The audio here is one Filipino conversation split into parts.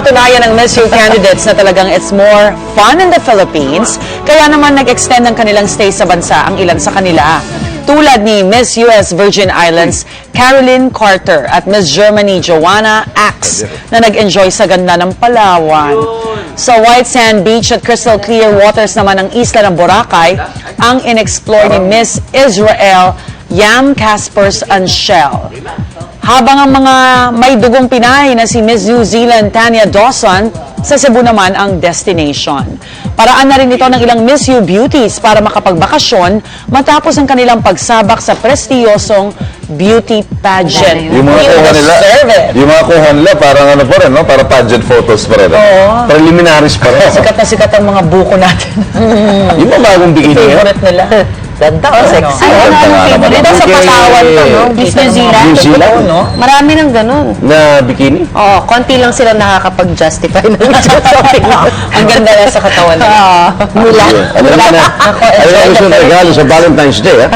napatunayan ng Miss U candidates na talagang it's more fun in the Philippines, kaya naman nag-extend ng kanilang stay sa bansa ang ilan sa kanila. Tulad ni Miss US Virgin Islands, Caroline Carter at Miss Germany, Joanna Axe, na nag-enjoy sa ganda ng Palawan. Sa White Sand Beach at crystal clear waters naman ng isla ng Boracay, ang in-explore ni Miss Israel, Yam Caspers and Shell. Habang ang mga may dugong Pinay na si Miss New Zealand Tanya Dawson, sa Cebu naman ang destination. Paraan na rin ito ng ilang Miss U beauties para makapagbakasyon matapos ang kanilang pagsabak sa prestiyosong beauty pageant. Yung mga kuha nila, parang ano pa rin, no? Para pageant photos pa rin. Oo. Preliminaries pa rin. Sikat na sikat ang mga buko natin. Yung mga bagong bikini. Favorite nila. Ganda, sexy. Dito sa Palawan to, no? Miss New Zealand. New Zealand? No? Marami ng ganun. Na bikini? Oo, konti lang sila nakakapag-justify ng shopping. Ang ganda na sa katawan nila. Mula. Alam na. Alam na gusto ng regalo sa Valentine's Day, ha?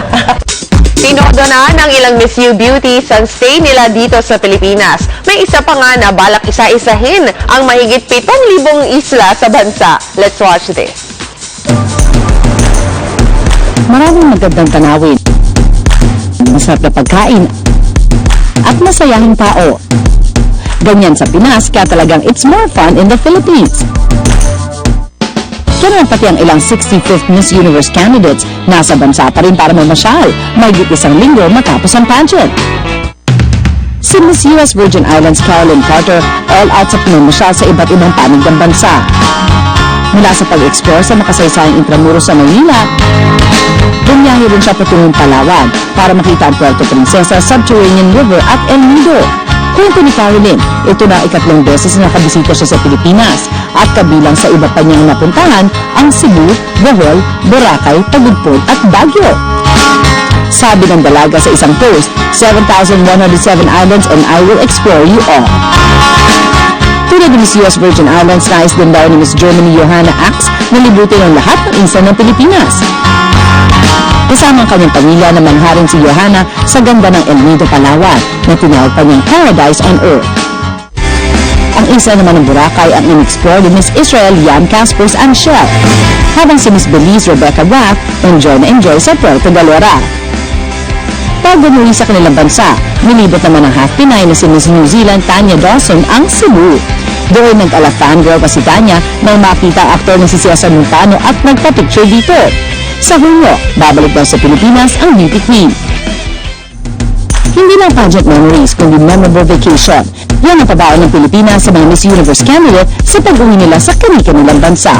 Tinodo na ng ilang Miss U beauties ang stay nila dito sa Pilipinas. May isa pa nga na balak isa-isahin ang mahigit 7,000 isla sa bansa. Let's watch this. Maraming magandang tanawin, masarap na pagkain, at masayahing tao. Ganyan sa Pinas, kaya talagang it's more fun in the Philippines. Kaya naman pati ang ilang 65th Miss Universe candidates nasa bansa pa rin para mamasyal, mahigit isang linggo matapos ang pageant. Si Miss US Virgin Islands Caroline Carter all out sa pinamasyal sa iba't ibang panig ng bansa. Mula sa pag-explore sa makasaysayang Intramuros sa Manila, bumiyahe rin siya patungong Palawan para makita ang Puerto Princesa, Subterranean River at El Nido. Kwento ni Caroline, ito na ikatlong beses na nakabisita siya sa Pilipinas at kabilang sa iba pa niyang napuntahan ang Cebu, Bohol, Boracay, Tagigpon at Baguio. Sabi ng dalaga sa isang post, 7,107 islands and I will explore you all. Tulad ni Miss US Virgin Islands, nais din daw ni Miss Germany Joanna Axe na libutin ang lahat ng isla ng Pilipinas. Kasama ang kanyang pamilya na manharing si Joanna sa ganda ng El Nido, Palawan na tinawag pa niyang Paradise on Earth. Ang isla naman ng Boracay ang in-explore ni Miss Israel Yam Caspers and Shell, habang si Miss Belize Rebecca Raff enjoy na enjoy sa Puerto Galera. Bago muli sa kanilang bansa, nilibot naman ng half Pinay na si Miss New Zealand Tanya Dawson ang Cebu. Doon nag-ala fangirl pa si Tanya nang makita ang aktor na si Cesar Montano at nagpa-picture dito. Sa Hunyo, babalik daw sa Pilipinas ang Beauty Queen. Hindi lang pageant memories, kundi memorable vacation. Yan ang pabaon ng Pilipinas sa mga Miss Universe candidate sa pag-uwi nila sa kanilang bansa.